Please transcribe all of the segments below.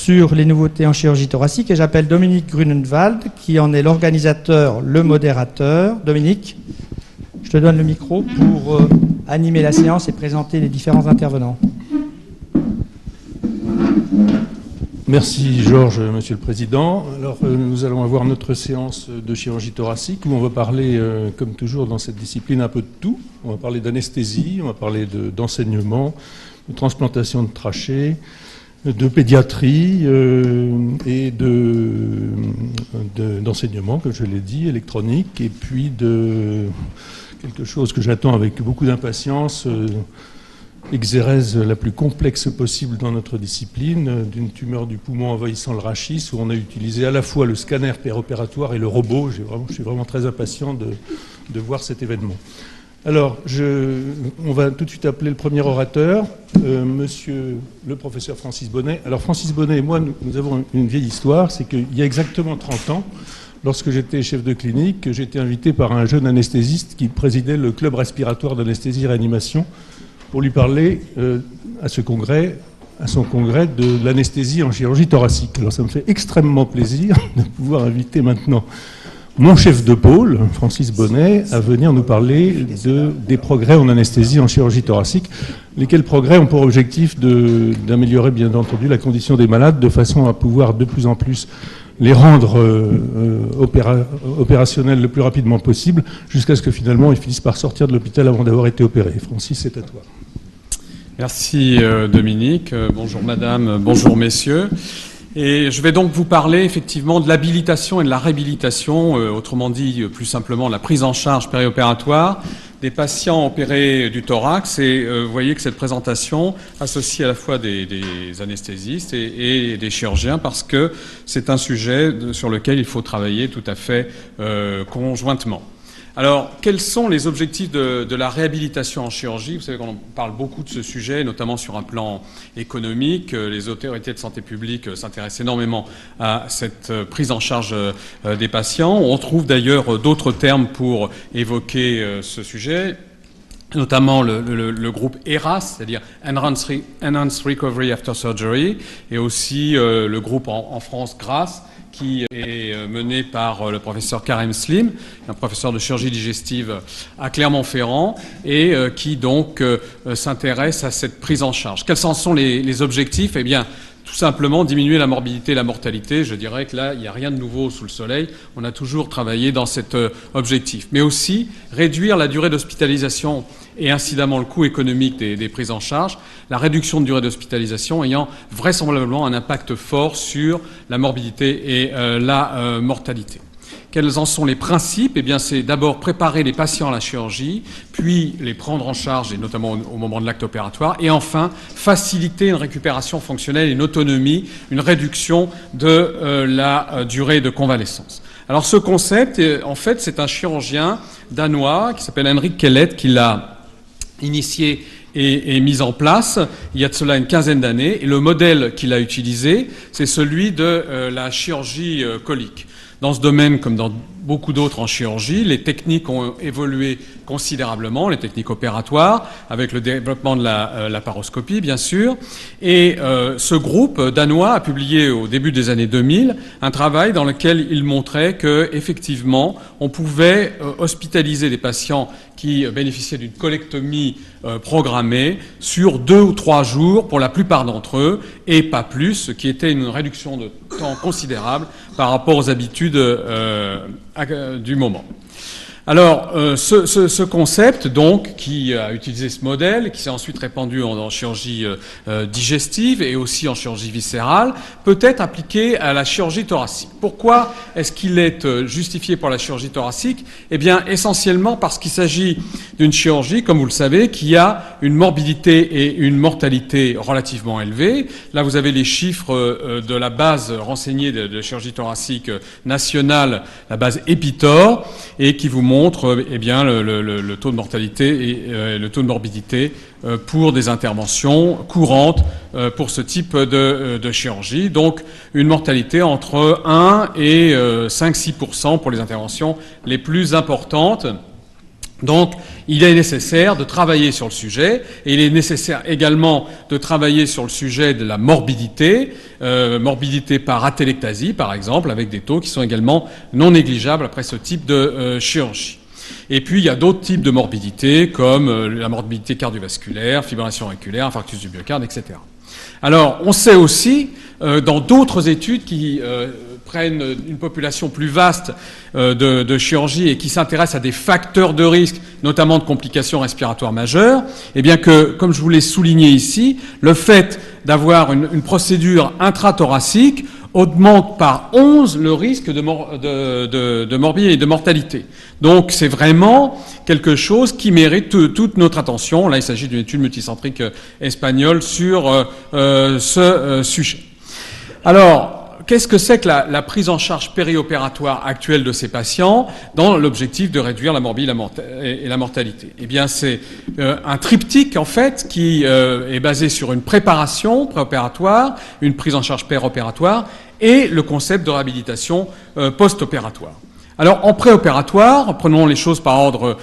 sur les nouveautés en chirurgie thoracique et j'appelle Dominique Grunenwald qui en est l'organisateur, le modérateur. Dominique, je te donne le micro pour animer la séance et présenter les différents intervenants. Merci Georges, Monsieur le Président. Alors nous allons avoir notre séance de chirurgie thoracique où on va parler, comme toujours dans cette discipline, un peu de tout. On va parler d'anesthésie, on va parler d'enseignement, de transplantation de trachée, de pédiatrie et d'enseignement, comme je l'ai dit, électronique, et puis de quelque chose que j'attends avec beaucoup d'impatience, exérèse la plus complexe possible dans notre discipline, d'une tumeur du poumon envahissant le rachis, où on a utilisé à la fois le scanner péropératoire et le robot. Je suis vraiment très impatient de voir cet événement. Alors, on va tout de suite appeler le premier orateur, monsieur le professeur Francis Bonnet. Alors, Francis Bonnet et moi, nous avons une vieille histoire, c'est qu'il y a exactement 30 ans, lorsque j'étais chef de clinique, j'ai été invité par un jeune anesthésiste qui présidait le club respiratoire d'anesthésie et réanimation pour lui parler à son congrès de l'anesthésie en chirurgie thoracique. Alors, ça me fait extrêmement plaisir de pouvoir inviter maintenant mon chef de pôle, Francis Bonnet, à venir nous parler des progrès en anesthésie en chirurgie thoracique, lesquels progrès ont pour objectif d'améliorer bien entendu la condition des malades de façon à pouvoir de plus en plus les rendre opérationnels le plus rapidement possible jusqu'à ce que finalement ils finissent par sortir de l'hôpital avant d'avoir été opérés. Francis, c'est à toi. Merci Dominique, bonjour madame, bonjour messieurs. Et je vais donc vous parler effectivement de l'habilitation et de la réhabilitation, autrement dit plus simplement la prise en charge périopératoire des patients opérés du thorax. Et vous voyez que cette présentation associe à la fois des anesthésistes et des chirurgiens parce que c'est un sujet sur lequel il faut travailler tout à fait conjointement. Alors, quels sont les objectifs de la réhabilitation en chirurgie? Vous savez qu'on parle beaucoup de ce sujet, notamment sur un plan économique. Les autorités de santé publique s'intéressent énormément à cette prise en charge des patients. On trouve d'ailleurs d'autres termes pour évoquer ce sujet, notamment le groupe ERAS, c'est-à-dire Enhanced Recovery After Surgery, et aussi le groupe en France GRAS, qui est mené par le professeur Karim Slim, un professeur de chirurgie digestive à Clermont-Ferrand, et qui donc s'intéresse à cette prise en charge. Quels en sont les objectifs? Eh bien, tout simplement diminuer la morbidité et la mortalité. Je dirais que là, il n'y a rien de nouveau sous le soleil. On a toujours travaillé dans cet objectif. Mais aussi réduire la durée d'hospitalisation et incidemment le coût économique des prises en charge, la réduction de durée d'hospitalisation ayant vraisemblablement un impact fort sur la morbidité et la mortalité. Quels en sont les principes? Eh bien, c'est d'abord préparer les patients à la chirurgie, puis les prendre en charge, et notamment au moment de l'acte opératoire, et enfin, faciliter une récupération fonctionnelle, une autonomie, une réduction de la durée de convalescence. Alors, ce concept, en fait, c'est un chirurgien danois qui s'appelle Henrik Kellett qui l'a initié et mise en place il y a de cela une quinzaine d'années. Et le modèle qu'il a utilisé, c'est celui de la chirurgie colique. Dans ce domaine, comme dans beaucoup d'autres en chirurgie, les techniques ont évolué considérablement, les techniques opératoires, avec le développement de la laparoscopie, bien sûr. Et ce groupe danois a publié au début des années 2000 un travail dans lequel il montrait que, effectivement, on pouvait hospitaliser des patients qui bénéficiaient d'une colectomie programmée sur 2 ou 3 jours pour la plupart d'entre eux, et pas plus, ce qui était une réduction de temps considérable par rapport aux habitudes du moment. Alors, ce concept, donc, qui a utilisé ce modèle, qui s'est ensuite répandu en chirurgie digestive et aussi en chirurgie viscérale, peut être appliqué à la chirurgie thoracique. Pourquoi est-ce qu'il est justifié pour la chirurgie thoracique? Eh bien, essentiellement parce qu'il s'agit d'une chirurgie, comme vous le savez, qui a une morbidité et une mortalité relativement élevées. Là, vous avez les chiffres de la base renseignée de chirurgie thoracique nationale, la base EPITOR, et qui vous montre eh bien, le taux de mortalité et le taux de morbidité pour des interventions courantes pour ce type de chirurgie. Donc une mortalité entre 1 et 5-6% pour les interventions les plus importantes. Donc, il est nécessaire de travailler sur le sujet, et il est nécessaire également de travailler sur le sujet de la morbidité, morbidité par atélectasie, par exemple, avec des taux qui sont également non négligeables après ce type de chirurgie. Et puis, il y a d'autres types de morbidité, comme la morbidité cardiovasculaire, fibrillation auriculaire, infarctus du myocarde, etc. Alors, on sait aussi, dans d'autres études qui prennent une population plus vaste de chirurgie et qui s'intéressent à des facteurs de risque, notamment de complications respiratoires majeures, eh bien que, comme je vous l'ai souligné ici, le fait d'avoir une procédure intrathoracique augmente par 11 le risque de morbidité et de mortalité. Donc c'est vraiment quelque chose qui mérite toute notre attention. Là, il s'agit d'une étude multicentrique espagnole sur ce sujet. Alors, qu'est-ce que c'est que la prise en charge périopératoire actuelle de ces patients dans l'objectif de réduire la morbidité et la mortalité? Eh bien, c'est un triptyque, en fait, qui est basé sur une préparation préopératoire, une prise en charge péropératoire et le concept de réhabilitation post-opératoire. Alors, en préopératoire, prenons les choses par ordre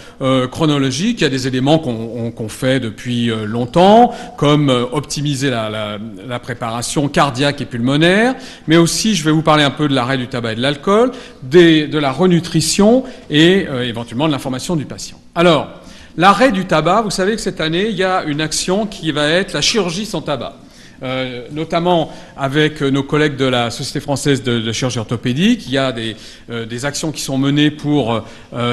chronologique. Il y a des éléments qu'on fait depuis longtemps, comme optimiser la préparation cardiaque et pulmonaire, mais aussi, je vais vous parler un peu de l'arrêt du tabac et de l'alcool, de la renutrition et éventuellement de l'information du patient. Alors, l'arrêt du tabac, vous savez que cette année, il y a une action qui va être la chirurgie sans tabac. Notamment avec nos collègues de la Société française de chirurgie orthopédique. Il y a des actions qui sont menées pour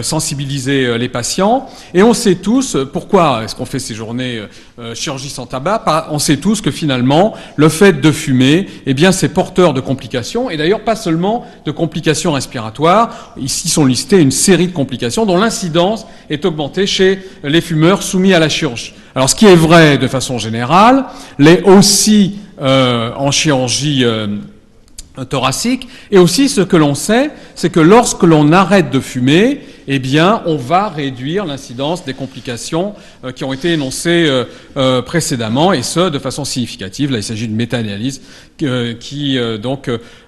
sensibiliser les patients. Et on sait tous, pourquoi est-ce qu'on fait ces journées chirurgie sans tabac? On sait tous que finalement, le fait de fumer, eh bien, c'est porteur de complications. Et d'ailleurs, pas seulement de complications respiratoires. Ici sont listées une série de complications dont l'incidence est augmentée chez les fumeurs soumis à la chirurgie. Alors, ce qui est vrai de façon générale, l'est aussi en chirurgie thoracique, et aussi ce que l'on sait, c'est que lorsque l'on arrête de fumer, eh bien, on va réduire l'incidence des complications qui ont été énoncées précédemment, et ce, de façon significative. Là, il s'agit d'une méta-analyse qui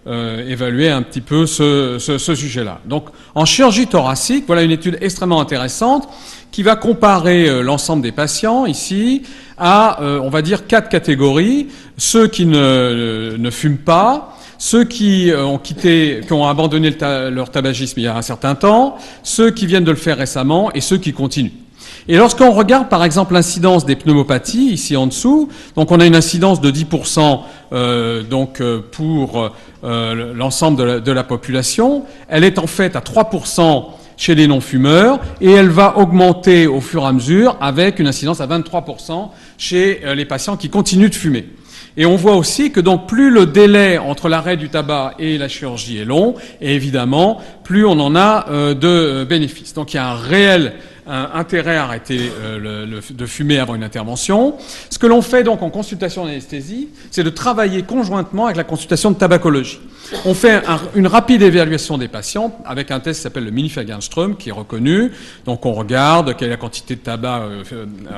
évaluait un petit peu ce sujet-là. Donc, en chirurgie thoracique, voilà une étude extrêmement intéressante qui va comparer l'ensemble des patients ici à, on va dire, 4 catégories. Ceux qui ne fument pas, ceux qui ont abandonné leur tabagisme il y a un certain temps, ceux qui viennent de le faire récemment et ceux qui continuent. Et lorsqu'on regarde par exemple l'incidence des pneumopathies, ici en dessous, donc on a une incidence de 10% pour l'ensemble de la population, elle est en fait à 3% chez les non-fumeurs, et elle va augmenter au fur et à mesure avec une incidence à 23% chez les patients qui continuent de fumer. Et on voit aussi que donc plus le délai entre l'arrêt du tabac et la chirurgie est long, et évidemment, plus on en a de bénéfices. Donc il y a un réel intérêt à arrêter de fumer avant une intervention. Ce que l'on fait donc en consultation d'anesthésie, c'est de travailler conjointement avec la consultation de tabacologie. On fait une rapide évaluation des patients avec un test qui s'appelle le Mini-Fagenström, qui est reconnu. Donc on regarde quelle est la quantité de tabac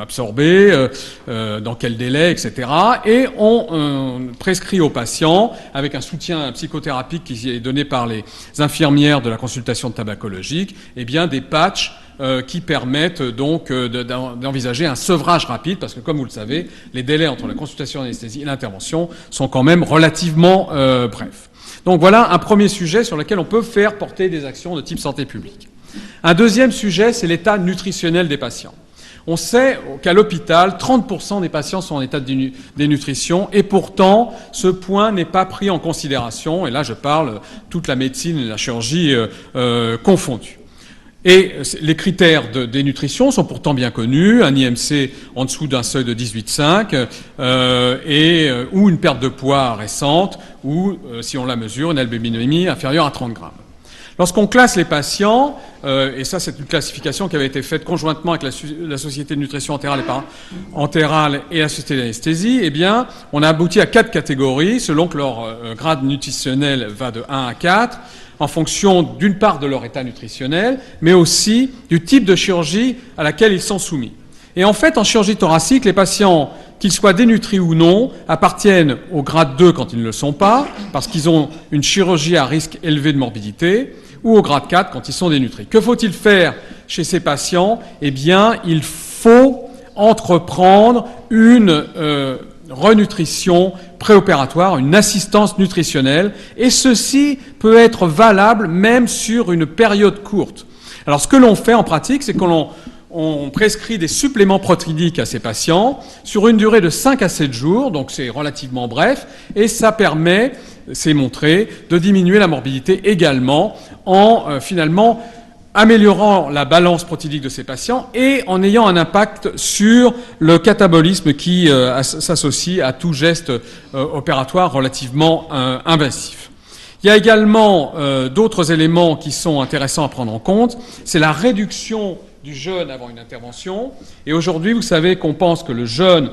absorbée, dans quel délai, etc. Et on prescrit aux patients, avec un soutien psychothérapique qui est donné par les infirmières de la consultation tabacologique, eh bien des patchs qui permettent donc d'envisager un sevrage rapide, parce que comme vous le savez, les délais entre la consultation d'anesthésie et l'intervention sont quand même relativement brefs. Donc voilà un premier sujet sur lequel on peut faire porter des actions de type santé publique. Un deuxième sujet, c'est l'état nutritionnel des patients. On sait qu'à l'hôpital, 30% des patients sont en état de dénutrition, et pourtant, ce point n'est pas pris en considération, et là je parle toute la médecine et la chirurgie confondues. Et les critères de dénutrition sont pourtant bien connus, un IMC en dessous d'un seuil de 18,5 ou une perte de poids récente, ou, si on la mesure, une albéminémie inférieure à 30 grammes. Lorsqu'on classe les patients, et ça c'est une classification qui avait été faite conjointement avec la Société de nutrition entérale et la Société d'anesthésie, eh bien, on a abouti à 4 catégories, selon que leur grade nutritionnel va de 1 à 4, en fonction d'une part de leur état nutritionnel, mais aussi du type de chirurgie à laquelle ils sont soumis. Et en fait, en chirurgie thoracique, les patients, qu'ils soient dénutris ou non, appartiennent au grade 2 quand ils ne le sont pas, parce qu'ils ont une chirurgie à risque élevé de morbidité, ou au grade 4 quand ils sont dénutris. Que faut-il faire chez ces patients, eh bien, il faut entreprendre une renutrition préopératoire, une assistance nutritionnelle, et ceci peut être valable même sur une période courte. Alors, ce que l'on fait en pratique, c'est qu'on prescrit des suppléments protéiques à ces patients sur une durée de 5 à 7 jours, donc c'est relativement bref, et ça permet, c'est montré, de diminuer la morbidité également en finalement améliorant la balance protéique de ces patients et en ayant un impact sur le catabolisme qui s'associe à tout geste opératoire relativement invasif. Il y a également d'autres éléments qui sont intéressants à prendre en compte. C'est la réduction du jeûne avant une intervention. Et aujourd'hui, vous savez qu'on pense que le jeûne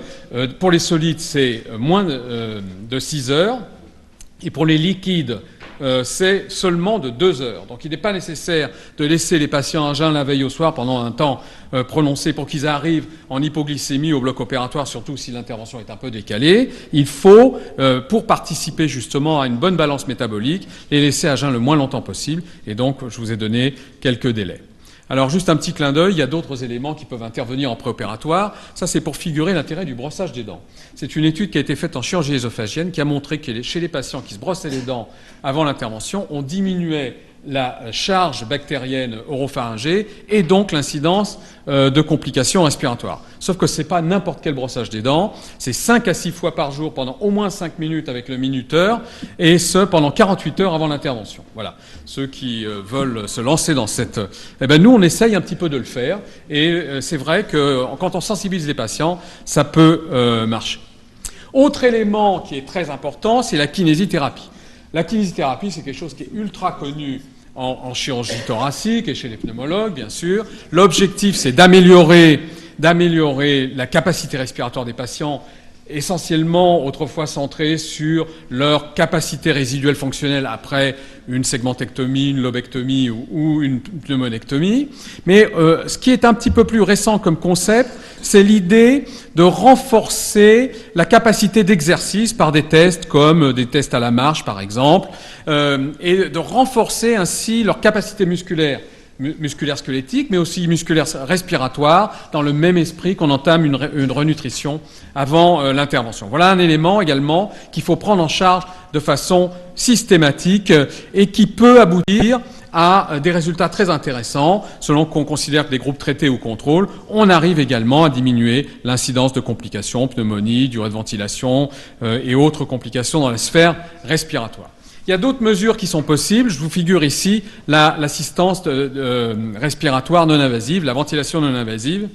pour les solides, c'est moins de 6 heures. Et pour les liquides, c'est seulement de 2 heures. Donc il n'est pas nécessaire de laisser les patients en jeûne la veille au soir pendant un temps prononcé pour qu'ils arrivent en hypoglycémie au bloc opératoire, surtout si l'intervention est un peu décalée. Il faut, pour participer justement à une bonne balance métabolique, les laisser à jeûne le moins longtemps possible. Et donc, je vous ai donné quelques délais. Alors, juste un petit clin d'œil, il y a d'autres éléments qui peuvent intervenir en préopératoire. Ça, c'est pour figurer l'intérêt du brossage des dents. C'est une étude qui a été faite en chirurgie ésophagienne qui a montré que chez les patients qui se brossaient les dents avant l'intervention, on diminuait la charge bactérienne oropharyngée et donc l'incidence de complications respiratoires. Sauf que ce n'est pas n'importe quel brossage des dents, c'est 5 à 6 fois par jour pendant au moins 5 minutes avec le minuteur, et ce pendant 48 heures avant l'intervention. Voilà. Ceux qui veulent se lancer dans cette... Eh ben nous, on essaye un petit peu de le faire, et c'est vrai que quand on sensibilise les patients, ça peut marcher. Autre élément qui est très important, c'est la kinésithérapie. La kinésithérapie, c'est quelque chose qui est ultra connu en chirurgie thoracique et chez les pneumologues, bien sûr. L'objectif, c'est d'améliorer la capacité respiratoire des patients, essentiellement autrefois centrée sur leur capacité résiduelle fonctionnelle après une segmentectomie, une lobectomie ou une pneumonectomie. Mais ce qui est un petit peu plus récent comme concept, c'est l'idée de renforcer la capacité d'exercice par des tests comme des tests à la marche, par exemple, et de renforcer ainsi leur capacité musculaire squelettique, mais aussi musculaire respiratoire, dans le même esprit qu'on entame une renutrition avant l'intervention. Voilà un élément également qu'il faut prendre en charge de façon systématique et qui peut aboutir à des résultats très intéressants. Selon qu'on considère que les groupes traités ou contrôle, on arrive également à diminuer l'incidence de complications, pneumonie, durée de ventilation et autres complications dans la sphère respiratoire. Il y a d'autres mesures qui sont possibles. Je vous figure ici l'assistance respiratoire non invasive, la ventilation non invasive.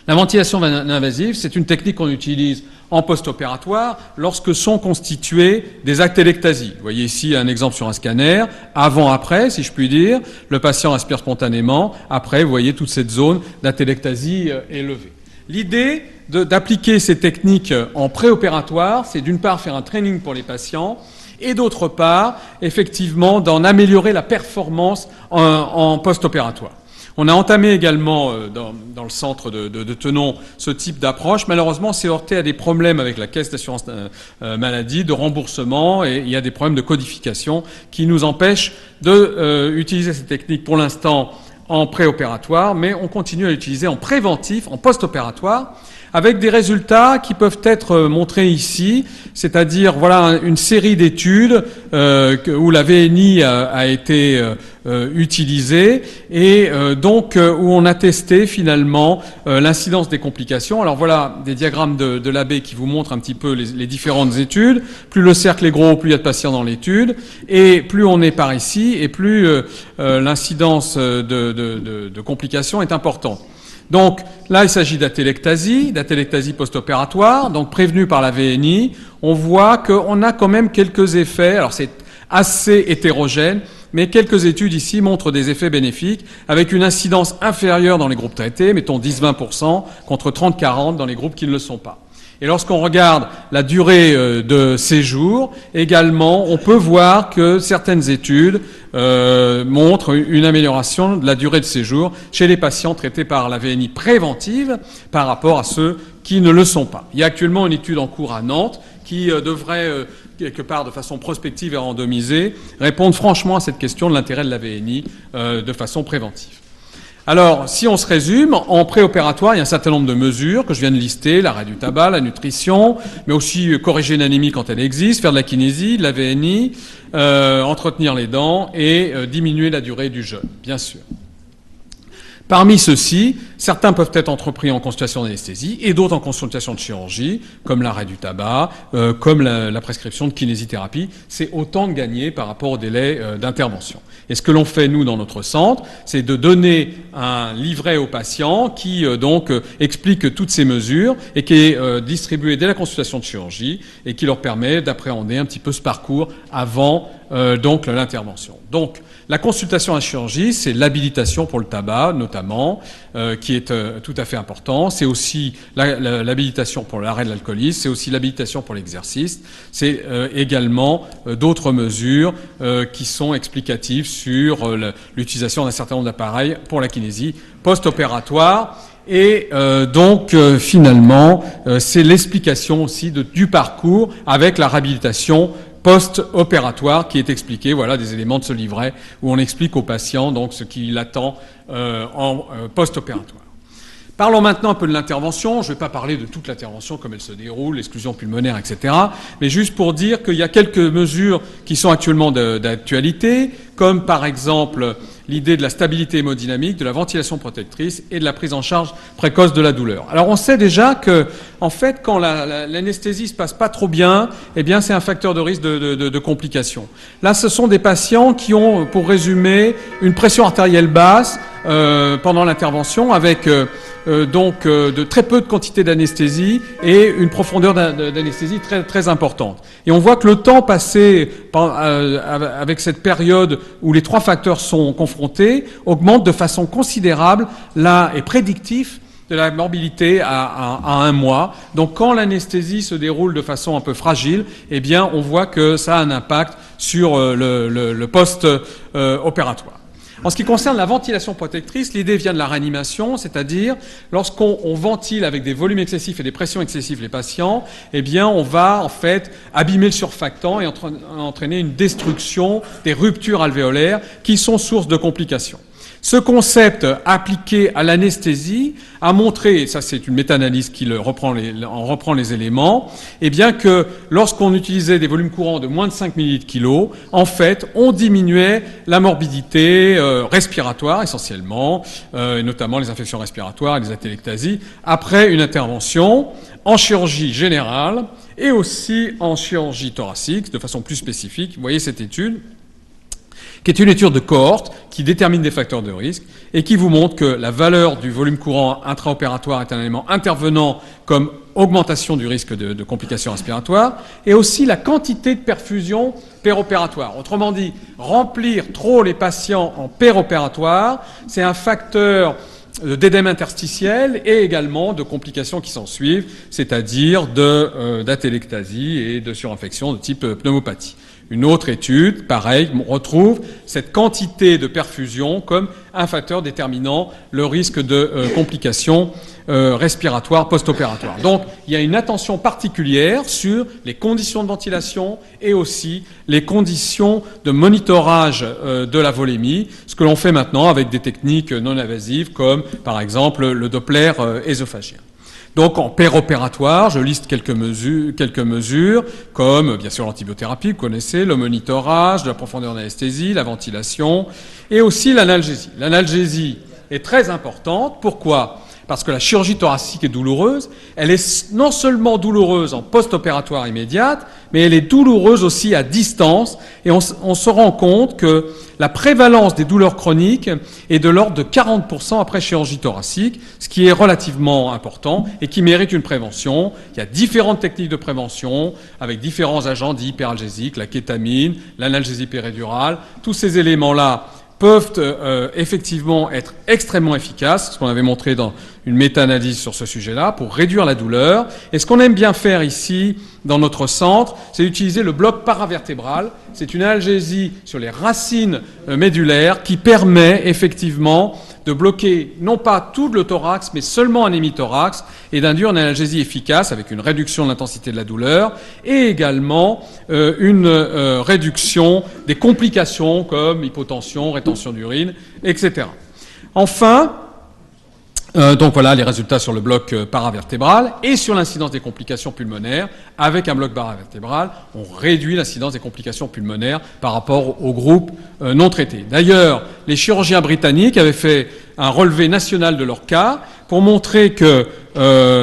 La ventilation non invasive, c'est une technique qu'on utilise en post-opératoire lorsque sont constituées des atelectasies. Vous voyez ici un exemple sur un scanner, avant-après, si je puis dire. Le patient respire spontanément. Après, vous voyez toute cette zone d'atelectasie élevée. L'idée d'appliquer ces techniques en préopératoire, c'est d'une part faire un training pour les patients, et d'autre part, effectivement, d'en améliorer la performance en post-opératoire. On a entamé également dans le centre de Tenon ce type d'approche. Malheureusement, c'est heurté à des problèmes avec la caisse d'assurance maladie, de remboursement, et il y a des problèmes de codification qui nous empêchent d'utiliser ces techniques pour l'instant en préopératoire, mais on continue à l'utiliser en préventif, en post-opératoire, avec des résultats qui peuvent être montrés ici, c'est-à-dire voilà une série d'études où la VNI a été utilisée et donc où on a testé finalement l'incidence des complications. Alors voilà des diagrammes de l'AB qui vous montrent un petit peu les différentes études. Plus le cercle est gros, plus il y a de patients dans l'étude, et plus on est par ici, et plus l'incidence de complications est importante. Donc là, il s'agit d'atelectasie post-opératoire, donc prévenue par la VNI. On voit qu'on a quand même quelques effets, alors c'est assez hétérogène, mais quelques études ici montrent des effets bénéfiques, avec une incidence inférieure dans les groupes traités, mettons 10-20%, contre 30-40% dans les groupes qui ne le sont pas. Et lorsqu'on regarde la durée de séjour, également, on peut voir que certaines études montrent une amélioration de la durée de séjour chez les patients traités par la VNI préventive par rapport à ceux qui ne le sont pas. Il y a actuellement une étude en cours à Nantes qui devrait, quelque part de façon prospective et randomisée, répondre franchement à cette question de l'intérêt de la VNI de façon préventive. Alors, si on se résume, en préopératoire, il y a un certain nombre de mesures que je viens de lister, l'arrêt du tabac, la nutrition, mais aussi corriger une anémie quand elle existe, faire de la kinésie, de la VNI, entretenir les dents et diminuer la durée du jeûne, bien sûr. Parmi ceux-ci, certains peuvent être entrepris en consultation d'anesthésie et d'autres en consultation de chirurgie, comme l'arrêt du tabac, comme la prescription de kinésithérapie. C'est autant de gagner par rapport au délai d'intervention. Et ce que l'on fait, nous, dans notre centre, c'est de donner un livret aux patients qui, explique toutes ces mesures et qui est distribué dès la consultation de chirurgie et qui leur permet d'appréhender un petit peu ce parcours avant l'intervention. Donc, la consultation à chirurgie, c'est l'habilitation pour le tabac, notamment, qui est tout à fait important. C'est aussi l'habilitation pour l'arrêt de l'alcoolisme, c'est aussi l'habilitation pour l'exercice. C'est également d'autres mesures qui sont explicatives sur l'utilisation d'un certain nombre d'appareils pour la kinésie post-opératoire. Et finalement, c'est l'explication aussi du parcours avec la réhabilitation post-opératoire qui est expliqué, voilà des éléments de ce livret où on explique au patient donc ce qui l'attend en post-opératoire. Parlons maintenant un peu de l'intervention. Je ne vais pas parler de toute l'intervention comme elle se déroule, l'exclusion pulmonaire, etc. Mais juste pour dire qu'il y a quelques mesures qui sont actuellement d'actualité, comme par exemple l'idée de la stabilité hémodynamique, de la ventilation protectrice et de la prise en charge précoce de la douleur. Alors on sait déjà que, en fait, quand l'anesthésie se passe pas trop bien, eh bien c'est un facteur de risque de complications. Là, ce sont des patients qui ont, pour résumer, une pression artérielle basse pendant l'intervention avec de très peu de quantité d'anesthésie et une profondeur d'anesthésie très, très importante. Et on voit que le temps passé avec cette période où les trois facteurs sont confrontés augmente de façon considérable et prédictif de la morbidité à 1 mois. Donc quand l'anesthésie se déroule de façon un peu fragile, eh bien on voit que ça a un impact sur le post-opératoire. En ce qui concerne la ventilation protectrice, l'idée vient de la réanimation, c'est-à-dire lorsqu'on ventile avec des volumes excessifs et des pressions excessives les patients, eh bien on va en fait abîmer le surfactant et entraîner une destruction des ruptures alvéolaires qui sont source de complications. Ce concept appliqué à l'anesthésie a montré, et ça c'est une méta-analyse qui reprend les éléments, eh bien que lorsqu'on utilisait des volumes courants de moins de 5 ml/kg, en fait, on diminuait la morbidité respiratoire essentiellement, et notamment les infections respiratoires et les atélectasies, après une intervention en chirurgie générale et aussi en chirurgie thoracique, de façon plus spécifique. Vous voyez cette étude qui est une étude de cohorte qui détermine des facteurs de risque et qui vous montre que la valeur du volume courant intraopératoire est un élément intervenant comme augmentation du risque de complications respiratoires et aussi la quantité de perfusion péropératoire. Autrement dit, remplir trop les patients en péropératoire, c'est un facteur d'édème interstitiel et également de complications qui s'en suivent, c'est-à-dire d'atélectasie et de surinfection de type pneumopathie. Une autre étude, pareil, retrouve cette quantité de perfusion comme un facteur déterminant le risque de complications respiratoires post-opératoires. Donc, il y a une attention particulière sur les conditions de ventilation et aussi les conditions de monitorage de la volémie, ce que l'on fait maintenant avec des techniques non invasives comme, par exemple, le Doppler œsophagien. Donc en péropératoire, je liste quelques mesures, comme bien sûr l'antibiothérapie, vous connaissez, le monitorage, de la profondeur d'anesthésie, la ventilation, et aussi l'analgésie. L'analgésie est très importante. Pourquoi ? Parce que la chirurgie thoracique est douloureuse. Elle est non seulement douloureuse en post-opératoire immédiate, mais elle est douloureuse aussi à distance. Et on se rend compte que la prévalence des douleurs chroniques est de l'ordre de 40% après chirurgie thoracique, ce qui est relativement important et qui mérite une prévention. Il y a différentes techniques de prévention avec différents agents dits hyperalgésiques, la kétamine, l'analgésie péridurale. Tous ces éléments-là peuvent effectivement être extrêmement efficaces, ce qu'on avait montré dans une méta-analyse sur ce sujet-là, pour réduire la douleur. Et ce qu'on aime bien faire ici, dans notre centre, c'est utiliser le bloc paravertébral. C'est une analgésie sur les racines médulaires qui permet effectivement de bloquer non pas tout le thorax, mais seulement un hémithorax, et d'induire une analgésie efficace avec une réduction de l'intensité de la douleur, et également une réduction des complications comme hypotension, rétention d'urine, etc. Enfin, donc voilà les résultats sur le bloc paravertébral et sur l'incidence des complications pulmonaires. Avec un bloc paravertébral, on réduit l'incidence des complications pulmonaires par rapport au groupe non traité. D'ailleurs, les chirurgiens britanniques avaient fait un relevé national de leur cas pour montrer que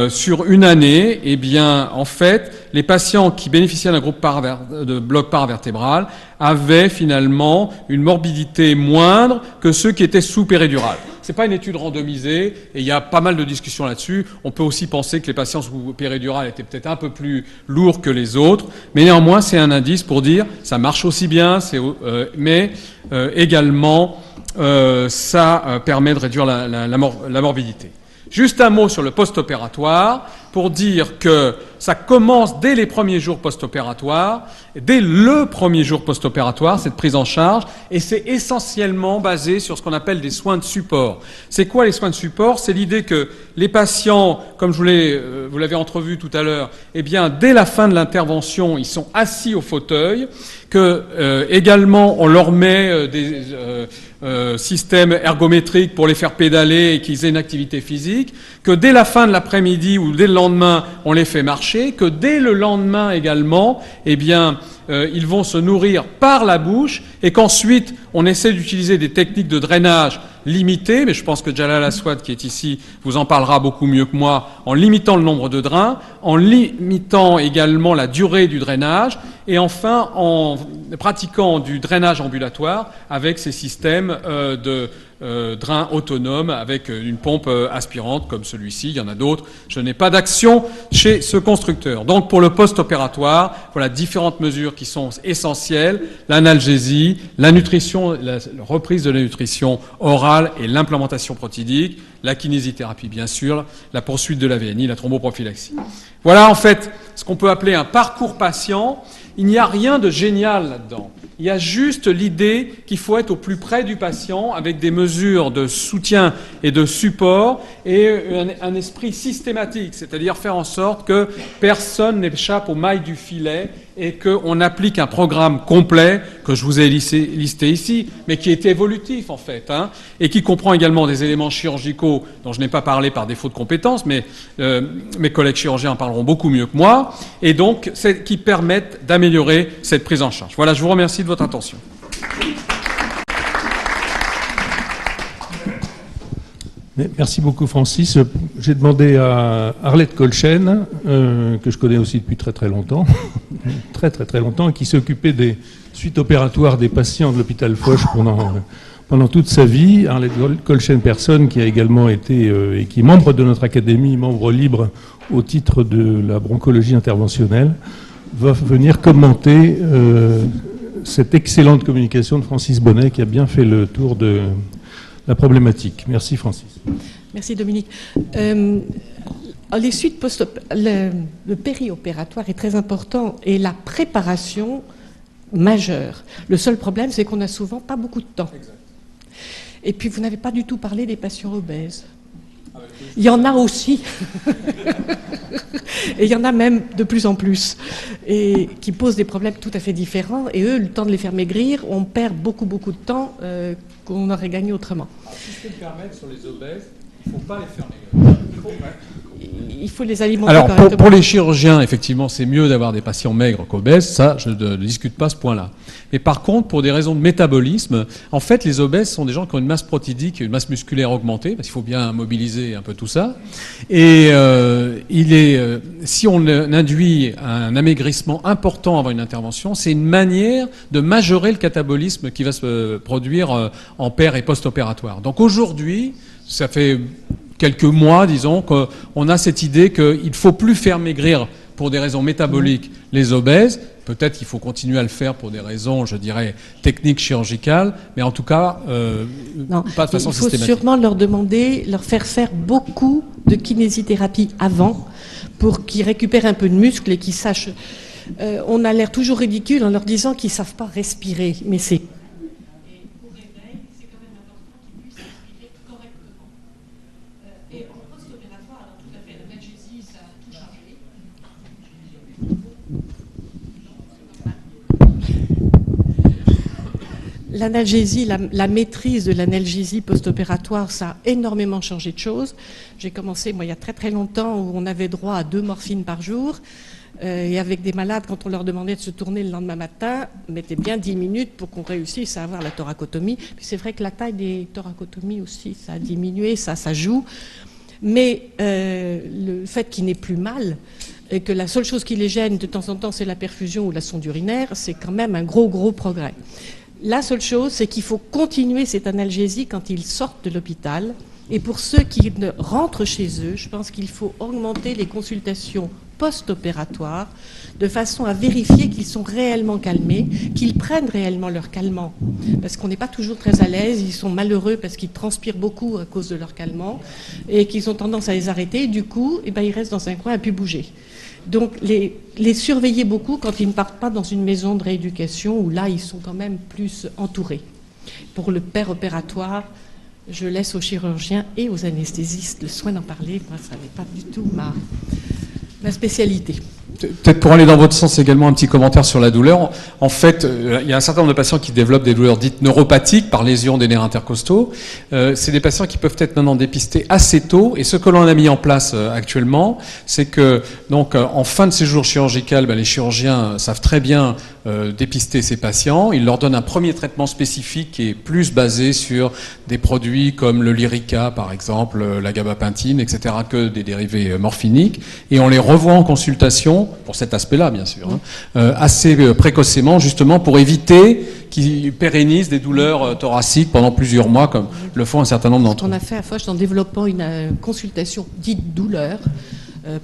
sur une année, eh bien, en fait, les patients qui bénéficiaient d'un groupe de bloc paravertébral avaient finalement une morbidité moindre que ceux qui étaient sous péridurale. C'est pas une étude randomisée et il y a pas mal de discussions là-dessus. On peut aussi penser que les patients sous péridurale étaient peut-être un peu plus lourds que les autres, mais néanmoins c'est un indice pour dire ça marche aussi bien, mais également ça permet de réduire la morbidité. Juste un mot sur le post-opératoire pour dire que ça commence dès les premiers jours post-opératoires, dès le premier jour post-opératoire, cette prise en charge, et c'est essentiellement basé sur ce qu'on appelle des soins de support. C'est quoi les soins de support? C'est l'idée que les patients, comme vous l'avez entrevu tout à l'heure, eh bien, dès la fin de l'intervention, ils sont assis au fauteuil, que également on leur met des systèmes ergométriques pour les faire pédaler et qu'ils aient une activité physique, que dès la fin de l'après-midi ou dès le lendemain, on les fait marcher, que dès le lendemain également, eh bien, ils vont se nourrir par la bouche et qu'ensuite, on essaie d'utiliser des techniques de drainage limitées, mais je pense que Jalal Aswad, qui est ici, vous en parlera beaucoup mieux que moi, en limitant le nombre de drains, en limitant également la durée du drainage, et enfin en pratiquant du drainage ambulatoire avec ces systèmes de drain autonome avec une pompe aspirante comme celui-ci. Il y en a d'autres. Je n'ai pas d'action chez ce constructeur. Donc pour le post-opératoire, voilà différentes mesures qui sont essentielles. L'analgésie, la nutrition, la reprise de la nutrition orale et l'implantation protidique, la kinésithérapie bien sûr, la poursuite de la VNI, la thromboprophylaxie. Voilà en fait ce qu'on peut appeler un parcours patient. Il n'y a rien de génial là-dedans. Il y a juste l'idée qu'il faut être au plus près du patient avec des mesures de soutien et de support et un esprit systématique, c'est-à-dire faire en sorte que personne n'échappe aux mailles du filet et qu'on applique un programme complet que je vous ai listé ici, mais qui est évolutif en fait, et qui comprend également des éléments chirurgicaux dont je n'ai pas parlé par défaut de compétences, mais mes collègues chirurgiens en parleront beaucoup mieux que moi, et donc qui permettent d'améliorer cette prise en charge. Voilà, je vous remercie de votre attention. Merci beaucoup Francis. J'ai demandé à Arlette Kolchen, que je connais aussi depuis très très longtemps, très longtemps, et qui s'est occupée des suites opératoires des patients de l'hôpital Foch pendant toute sa vie. Arlette Kolchen, personne qui a également été, et qui est membre de notre académie, membre libre au titre de la bronchologie interventionnelle, va venir commenter cette excellente communication de Francis Bonnet qui a bien fait le tour de la problématique. Merci Francis. Merci Dominique. Les suites le périopératoire est très important et la préparation majeure. Le seul problème, c'est qu'on n'a souvent pas beaucoup de temps. Exact. Et puis vous n'avez pas du tout parlé des patients obèses. Il y en a aussi, et il y en a même de plus en plus, et qui posent des problèmes tout à fait différents. Et eux, le temps de les faire maigrir, on perd beaucoup de temps qu'on aurait gagné autrement. Alors, si je peux me permettre, sur les obèses, il ne faut pas les faire maigrir. Il faut les alimenter correctement. Alors, pour les chirurgiens, effectivement, c'est mieux d'avoir des patients maigres qu'obèses. Ça, je ne discute pas ce point-là. Mais par contre, pour des raisons de métabolisme, en fait, les obèses sont des gens qui ont une masse protidique et une masse musculaire augmentée, parce qu'il faut bien mobiliser un peu tout ça. Et si on induit un amaigrissement important avant une intervention, c'est une manière de majorer le catabolisme qui va se produire en père et post-opératoire. Donc aujourd'hui, ça fait quelques mois, disons, qu'on a cette idée qu'il ne faut plus faire maigrir pour des raisons métaboliques les obèses. Peut-être qu'il faut continuer à le faire pour des raisons, je dirais, techniques, chirurgicales, mais en tout cas, pas de façon systématique. Il faut sûrement leur demander, leur faire faire beaucoup de kinésithérapie avant pour qu'ils récupèrent un peu de muscle et qu'ils sachent... on a l'air toujours ridicule en leur disant qu'ils ne savent pas respirer, mais c'est... L'analgésie, la maîtrise de l'analgésie post-opératoire, ça a énormément changé de choses. J'ai commencé, moi, il y a très très longtemps, où on avait droit à 2 morphines par jour. Et avec des malades, quand on leur demandait de se tourner le lendemain matin, mettait bien 10 minutes pour qu'on réussisse à avoir la thoracotomie. Puis c'est vrai que la taille des thoracotomies aussi, ça a diminué, ça joue. Mais le fait qu'il n'ait plus mal, et que la seule chose qui les gêne de temps en temps, c'est la perfusion ou la sonde urinaire, c'est quand même un gros progrès. La seule chose, c'est qu'il faut continuer cette analgésie quand ils sortent de l'hôpital. Et pour ceux qui rentrent chez eux, je pense qu'il faut augmenter les consultations post-opératoires de façon à vérifier qu'ils sont réellement calmés, qu'ils prennent réellement leur calmant. Parce qu'on n'est pas toujours très à l'aise, ils sont malheureux parce qu'ils transpirent beaucoup à cause de leur calmant et qu'ils ont tendance à les arrêter. Et du coup, ils restent dans un coin à ne plus bouger. Donc les surveiller beaucoup quand ils ne partent pas dans une maison de rééducation où là, ils sont quand même plus entourés. Pour le opératoire, je laisse aux chirurgiens et aux anesthésistes le soin d'en parler. Moi, ça n'est pas du tout ma spécialité. Peut-être pour aller dans votre sens également un petit commentaire sur la douleur. En fait, il y a un certain nombre de patients qui développent des douleurs dites neuropathiques par lésion des nerfs intercostaux. C'est des patients qui peuvent être maintenant dépistés assez tôt. Et ce que l'on a mis en place actuellement, c'est que donc en fin de séjour chirurgical, les chirurgiens savent très bien dépister ces patients. Ils leur donnent un premier traitement spécifique qui est plus basé sur des produits comme le Lyrica, par exemple, la gabapentine, etc., que des dérivés morphiniques. Et on les revoit en consultation, pour cet aspect-là, bien sûr, assez précocement, justement, pour éviter qu'ils pérennisent des douleurs thoraciques pendant plusieurs mois, comme le font un certain nombre d'entre eux. Ce qu'on a fait à Foch en développant une consultation dite douleur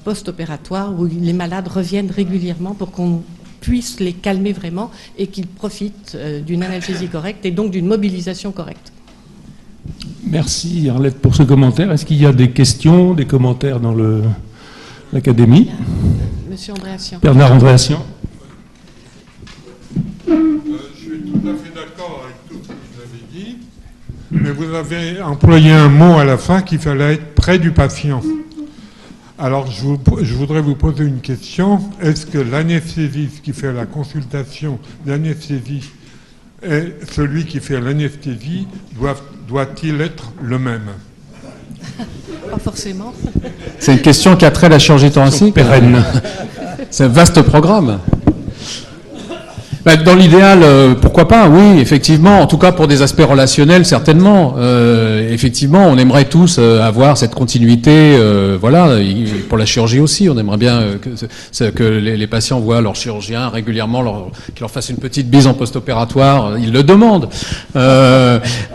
post-opératoire, où les malades reviennent régulièrement pour qu'on puisse les calmer vraiment et qu'ils profitent d'une analgésie correcte et donc d'une mobilisation correcte. Merci Arlette pour ce commentaire. Est-ce qu'il y a des questions, des commentaires dans l'Académie? Monsieur Andréassian. Bernard Andréassian. Je suis tout à fait d'accord avec tout ce que vous avez dit, mais vous avez employé un mot à la fin qu'il fallait être près du patient. Alors, je voudrais vous poser une question. Est-ce que l'anesthésiste qui fait la consultation d'anesthésie et celui qui fait l'anesthésie doit-il être le même? Pas forcément. C'est une question qui a trait à la chirurgie thoracique. Pérenne. C'est un vaste programme. Dans l'idéal, pourquoi pas, oui, effectivement, en tout cas pour des aspects relationnels, certainement. Effectivement, on aimerait tous avoir cette continuité, voilà, pour la chirurgie aussi, on aimerait bien que les patients voient leur chirurgien régulièrement, qu'il leur fasse une petite bise en post-opératoire, ils le demandent.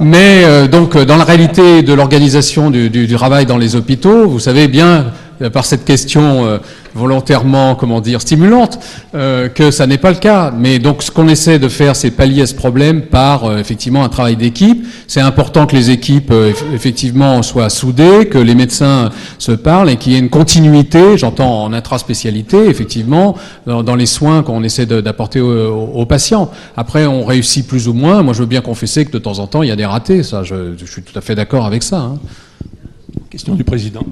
Mais donc, dans la réalité de l'organisation du travail dans les hôpitaux, vous savez bien, par cette question volontairement, comment dire, stimulante, que ça n'est pas le cas. Mais donc, ce qu'on essaie de faire, c'est pallier à ce problème par, effectivement, un travail d'équipe. C'est important que les équipes, effectivement, soient soudées, que les médecins se parlent et qu'il y ait une continuité, j'entends en intraspécialité, effectivement, dans les soins qu'on essaie d'apporter aux patients. Après, on réussit plus ou moins. Moi, je veux bien confesser que de temps en temps, il y a des ratés. Ça, je suis tout à fait d'accord avec ça. Question du président.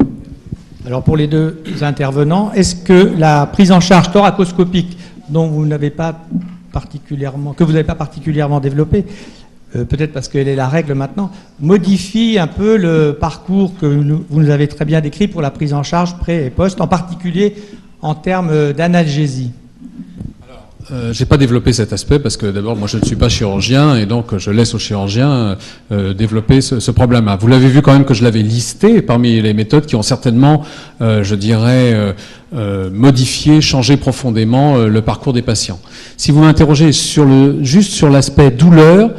Alors pour les deux intervenants, est-ce que la prise en charge thoracoscopique dont vous n'avez pas particulièrement, que vous n'avez pas particulièrement développée, peut-être parce qu'elle est la règle maintenant, modifie un peu le parcours que vous nous avez très bien décrit pour la prise en charge pré et post, en particulier en termes d'analgésie? J'ai pas développé cet aspect parce que d'abord moi je ne suis pas chirurgien et donc je laisse aux chirurgiens développer ce problème-là. Vous l'avez vu quand même que je l'avais listé parmi les méthodes qui ont certainement, je dirais, modifié, changé profondément le parcours des patients. Si vous m'interrogez juste sur l'aspect douleur,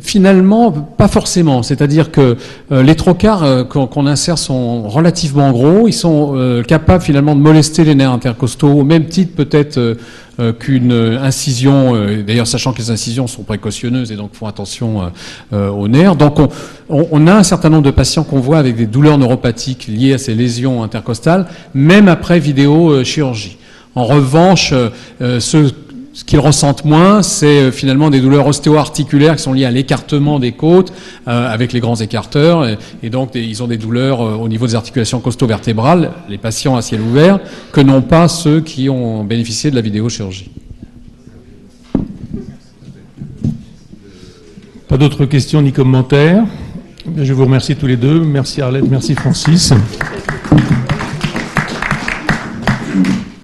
finalement, pas forcément. C'est-à-dire que les trocars qu'on insère sont relativement gros. Ils sont capables finalement de molester les nerfs intercostaux au même titre peut-être qu'une incision. D'ailleurs, sachant que les incisions sont précautionneuses et donc font attention aux nerfs. Donc, on a un certain nombre de patients qu'on voit avec des douleurs neuropathiques liées à ces lésions intercostales, même après vidéochirurgie. En revanche, ce qu'ils ressentent moins, c'est finalement des douleurs ostéo-articulaires qui sont liées à l'écartement des côtes avec les grands écarteurs. Et donc, ils ont des douleurs au niveau des articulations costo-vertébrales, les patients à ciel ouvert, que n'ont pas ceux qui ont bénéficié de la vidéochirurgie. pas d'autres questions ni commentaires. Je vous remercie tous les deux. Merci Arlette, merci Francis.